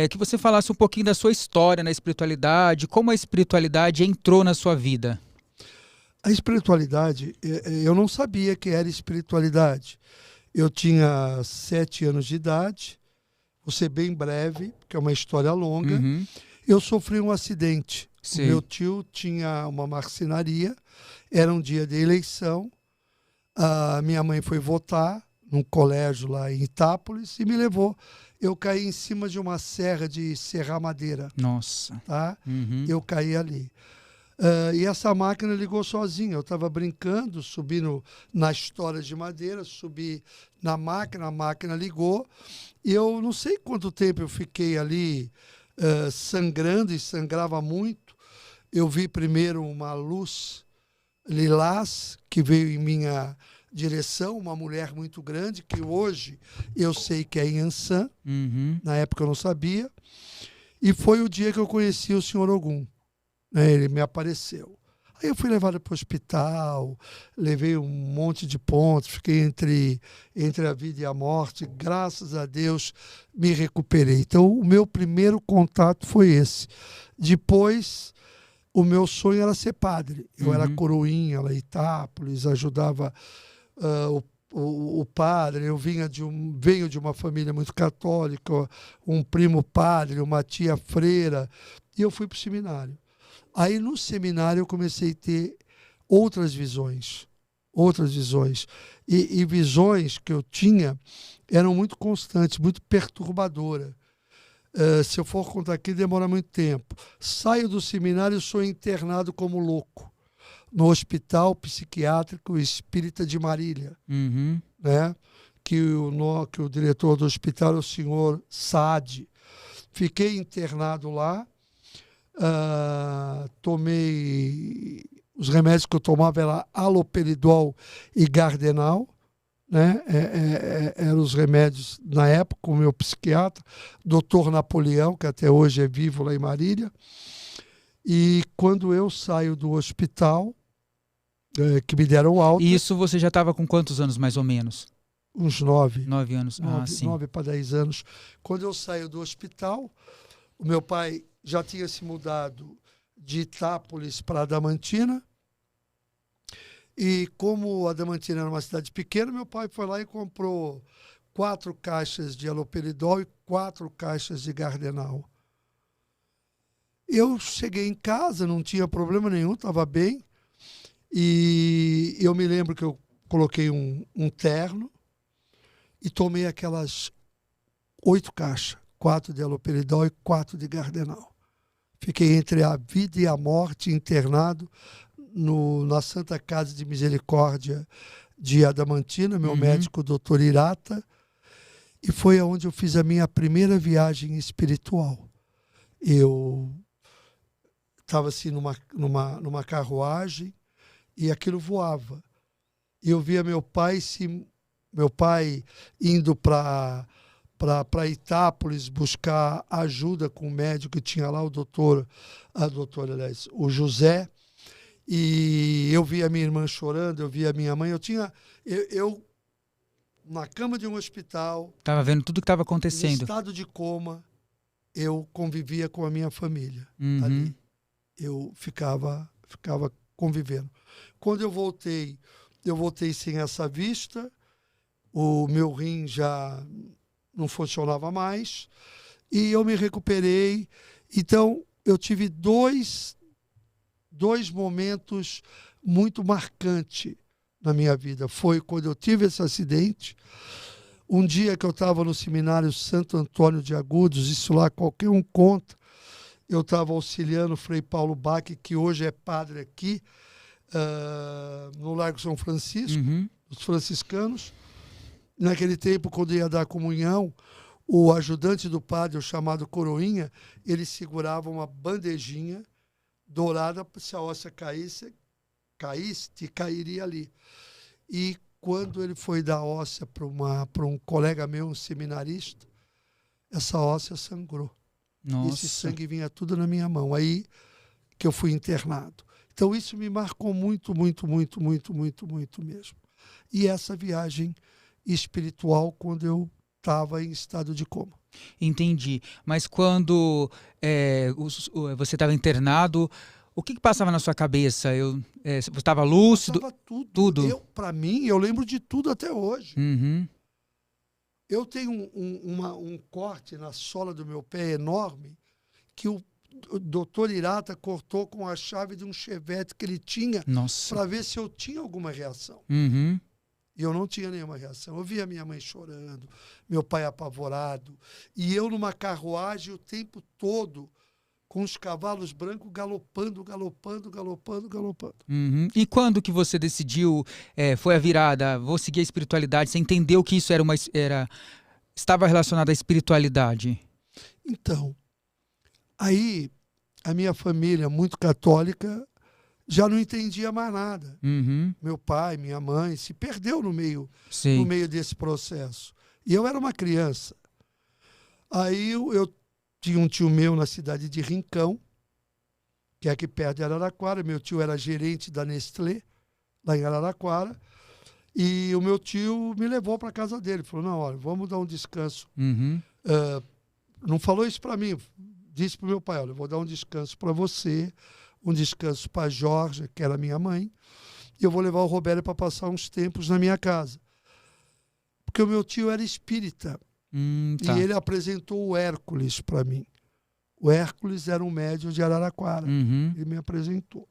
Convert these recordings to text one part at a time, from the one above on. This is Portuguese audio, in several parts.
Que você falasse um pouquinho da sua história na espiritualidade, como a espiritualidade entrou na sua vida. A espiritualidade, eu não sabia que era espiritualidade. Eu tinha 7 anos de idade, vou ser bem breve, porque é uma história longa. Uhum, Eu sofri um acidente. O meu sei. tio tinha uma marcenaria, era um dia de eleição. A minha mãe foi votar num colégio lá em Itápolis e me levou. Eu caí em cima de uma serra de serrar madeira, Nossa. tá? Uhum. Eu caí ali. E essa máquina ligou sozinha. Eu estava brincando, subindo na história de madeira, subi na máquina, a máquina ligou. E eu não sei quanto tempo eu fiquei ali sangrando, e sangrava muito. Eu vi primeiro uma luz lilás que veio em minha direção, uma mulher muito grande, que hoje eu sei que é Yansan, Uhum. na época eu não sabia. E foi o dia que eu conheci o Senhor Ogum, né? Ele me apareceu. Aí eu fui levado para o hospital, levei um monte de pontos, fiquei entre a vida e a morte. Graças a Deus me recuperei. Então, o meu primeiro contato foi esse. Depois, o meu sonho era ser padre. Eu era Uhum. coroinha lá em Itápolis, ajudava o padre. Eu venho de uma família muito católica, um primo padre, uma tia freira, e eu fui para o seminário. Aí no seminário eu comecei a ter outras visões, e visões que eu tinha eram muito constantes, muito perturbadoras. Se eu for contar aqui, demora muito tempo. Saio do seminário e sou internado como louco no Hospital Psiquiátrico Espírita de Marília, Uhum. né? Que o diretor do hospital é o senhor Saad. Fiquei internado lá. Tomei os remédios que eu tomava era haloperidol e Gardenal, né? Eram os remédios na época, o meu psiquiatra, doutor Napoleão, que até hoje é vivo lá em Marília. E quando eu saio do hospital, que me deram E alta, isso você já estava com quantos anos, mais ou menos? uns 9, 9 anos. Ah, 9, sim. 9 para 10 anos, quando eu saio do hospital, o meu pai já tinha se mudado de Itápolis para Adamantina. E como Adamantina era uma cidade pequena, meu pai foi lá e comprou 4 caixas de haloperidol e 4 caixas de Gardenal. Eu cheguei em casa, não tinha problema nenhum, estava bem. E eu me lembro que eu coloquei um terno e tomei aquelas 8 caixas, 4 de haloperidol e 4 de Gardenal. Fiquei entre a vida e a morte, internado na Santa Casa de Misericórdia de Adamantina, meu Uhum. médico, doutor Irata, e foi onde eu fiz a minha primeira viagem espiritual. Eu estava assim numa carruagem e aquilo voava. E eu via meu pai indo para Itápolis buscar ajuda com o médico que tinha lá, aliás, o José. E eu via minha irmã chorando, eu via minha mãe. Eu na cama de um hospital, Tava vendo tudo que estava em acontecendo. estado de coma, eu convivia com a minha família Uhum. ali. Eu ficava convivendo. Quando eu voltei sem essa vista, o meu rim já não funcionava mais e eu me recuperei. Então, eu tive dois momentos muito marcantes na minha vida. Foi quando eu tive esse acidente, um dia que eu estava no seminário Santo Antônio de Agudos, isso lá qualquer um conta, eu estava auxiliando o Frei Paulo Bach, que hoje é padre aqui, no Largo São Francisco, Uhum. os franciscanos. Naquele tempo, quando ia dar comunhão, o ajudante do padre, o chamado coroinha, ele segurava uma bandejinha dourada, se a hóstia caísse, cairia ali. E quando ele foi dar hóstia para um colega meu, um seminarista, essa hóstia sangrou. E esse Nossa. sangue vinha tudo na minha mão. Aí que eu fui internado. Então isso me marcou muito, muito, muito, muito, muito, muito mesmo. E essa viagem espiritual quando eu estava em estado de coma. Entendi. Mas quando você estava internado, o que passava na sua cabeça? Você estava lúcido? Passava tudo. Tudo? Para mim, eu lembro de tudo até hoje. Uhum. Eu tenho um corte na sola do meu pé enorme que o doutor Irata cortou com a chave de um chevette que ele tinha Nossa. para ver se eu tinha alguma reação. Uhum. E eu não tinha nenhuma reação. Eu via minha mãe chorando, meu pai apavorado, e eu numa carruagem o tempo todo, com os cavalos brancos galopando, galopando, galopando, galopando. Uhum. E quando que você decidiu, foi a virada, vou seguir a espiritualidade, você entendeu que isso estava relacionado à espiritualidade? Então, aí a minha família, muito católica, já não entendia mais nada. Uhum. Meu pai, minha mãe, se perdeu no meio Sim. desse processo. E eu era uma criança. Aí eu tinha um tio meu na cidade de Rincão, que é aqui perto de Araraquara. Meu tio era gerente da Nestlé, lá em Araraquara. E o meu tio me levou para a casa dele. Falou, não, olha, vamos dar um descanso. Uhum. Não falou isso para mim. Disse para o meu pai, olha, eu vou dar um descanso para você, um descanso para a Jorge, que era minha mãe, e eu vou levar o Robério para passar uns tempos na minha casa. Porque o meu tio era espírita. Tá. E ele apresentou o Hércules para mim. O Hércules era um médium de Araraquara. Uhum. Ele me apresentou.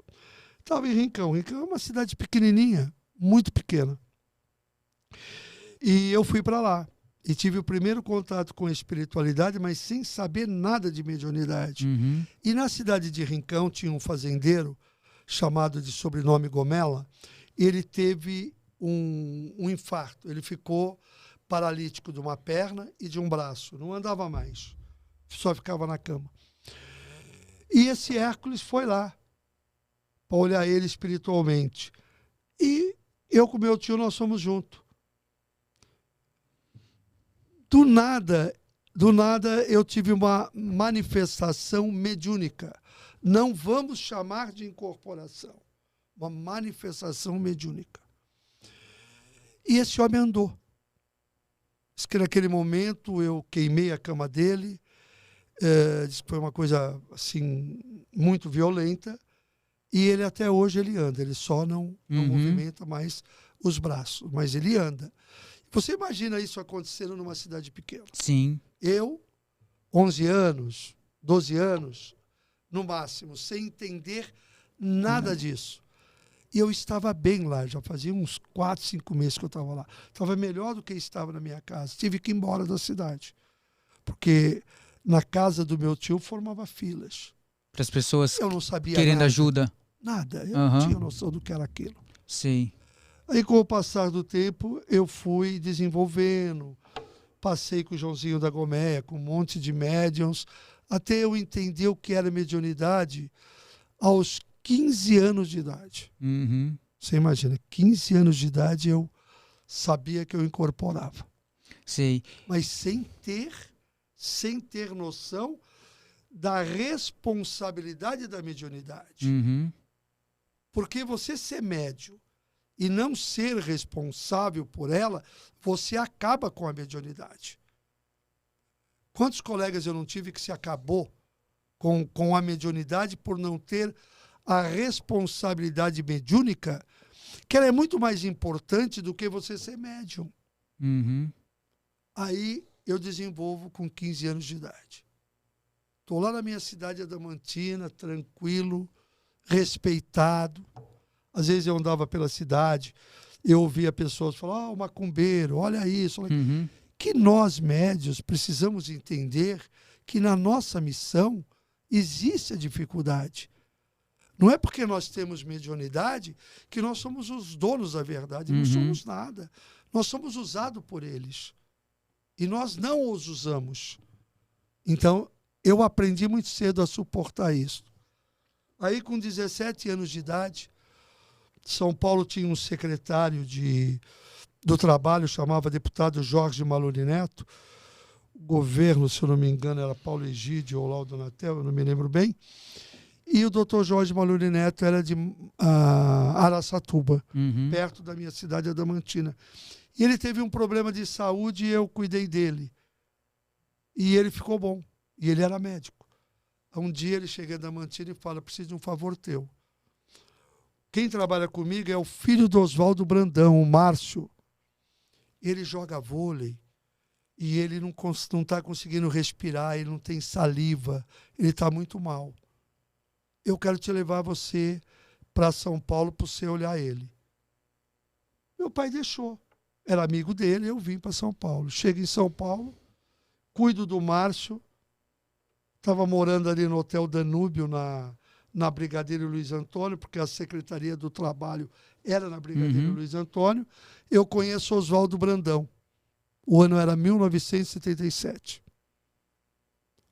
Estava em Rincão. Rincão é uma cidade pequenininha, muito pequena. E eu fui para lá. E tive o primeiro contato com a espiritualidade, mas sem saber nada de mediunidade. Uhum. E na cidade de Rincão tinha um fazendeiro chamado de sobrenome Gomela. Ele teve um infarto. Ele ficou paralítico de uma perna e de um braço. Não andava mais. Só ficava na cama. E esse Hércules foi lá para olhar ele espiritualmente. E eu com meu tio, nós fomos juntos. Do nada eu tive uma manifestação mediúnica. Não vamos chamar de incorporação. Uma manifestação mediúnica. E esse homem andou. Diz que naquele momento eu queimei a cama dele. Diz que foi uma coisa assim muito violenta. E ele até hoje ele anda. Ele só não movimenta mais os braços. Mas ele anda. Você imagina isso acontecendo numa cidade pequena? Sim. Eu, 11 anos, 12 anos, no máximo, sem entender nada disso. E eu estava bem lá, já fazia uns 4, 5 meses que eu estava lá. Estava melhor do que estava na minha casa. Tive que ir embora da cidade. Porque na casa do meu tio formava filas. Para as pessoas eu não sabia querendo nada. ajuda. Nada, eu não tinha noção do que era aquilo. Sim. Aí, com o passar do tempo, eu fui desenvolvendo, passei com o Joãozinho da Goméia, com um monte de médiums, até eu entender o que era mediunidade aos 15 anos de idade. Uhum. Você imagina, 15 anos de idade eu sabia que eu incorporava. Sei. Mas sem ter noção da responsabilidade da mediunidade. Uhum. Porque você ser médium e não ser responsável por ela, você acaba com a mediunidade. Quantos colegas eu não tive que se acabou com a mediunidade por não ter a responsabilidade mediúnica, que ela é muito mais importante do que você ser médium. Uhum. Aí eu desenvolvo com 15 anos de idade. Estou lá na minha cidade adamantina, tranquilo, respeitado. Às vezes eu andava pela cidade, eu ouvia pessoas falar, o macumbeiro, olha isso. Olha... Uhum. Que nós, médios, precisamos entender que na nossa missão existe a dificuldade. Não é porque nós temos mediunidade que nós somos os donos da verdade. Não somos nada. Nós somos usados por eles. E nós não os usamos. Então, eu aprendi muito cedo a suportar isso. Aí, com 17 anos de idade, São Paulo tinha um secretário do trabalho, chamava deputado Jorge Maluri Neto. O governo, se eu não me engano, era Paulo Egídio ou Laudo Natel, eu não me lembro bem. E o doutor Jorge Maluri Neto era de Araçatuba, perto da minha cidade adamantina. E ele teve um problema de saúde e eu cuidei dele. E ele ficou bom. E ele era médico. Um dia ele chega da Mantina e fala, preciso de um favor teu. Quem trabalha comigo é o filho do Oswaldo Brandão, o Márcio. Ele joga vôlei e ele não está conseguindo respirar, ele não tem saliva, ele está muito mal. Eu quero te levar você para São Paulo para você olhar ele. Meu pai deixou. Era amigo dele, eu vim para São Paulo. Chego em São Paulo, cuido do Márcio. Estava morando ali no Hotel Danúbio, na Brigadeiro Luiz Antônio, porque a Secretaria do Trabalho era na Brigadeiro Luiz Antônio. Eu conheço Oswaldo Brandão. O ano era 1977.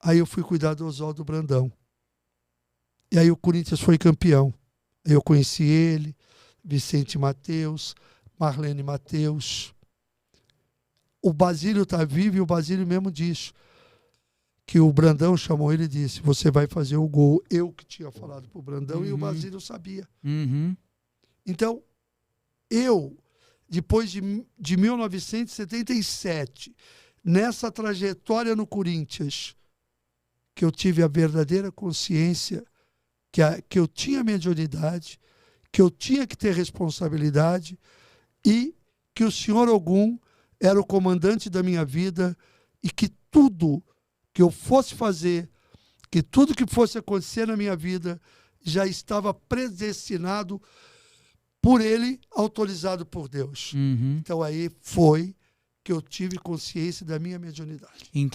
Aí eu fui cuidar do Oswaldo Brandão. E aí o Corinthians foi campeão. Aí eu conheci ele, Vicente Mateus, Marlene Mateus. O Basílio está vivo e o Basílio mesmo disse que o Brandão chamou ele e disse, você vai fazer o gol. Eu que tinha falado para o Brandão e o Basílio sabia. Então, eu, depois de 1977, nessa trajetória no Corinthians, que eu tive a verdadeira consciência que eu tinha mediunidade, que eu tinha que ter responsabilidade e que o Senhor Ogum era o comandante da minha vida e que tudo que eu fosse fazer, que tudo que fosse acontecer na minha vida já estava predestinado por ele, autorizado por Deus. Então aí foi que eu tive consciência da minha mediunidade.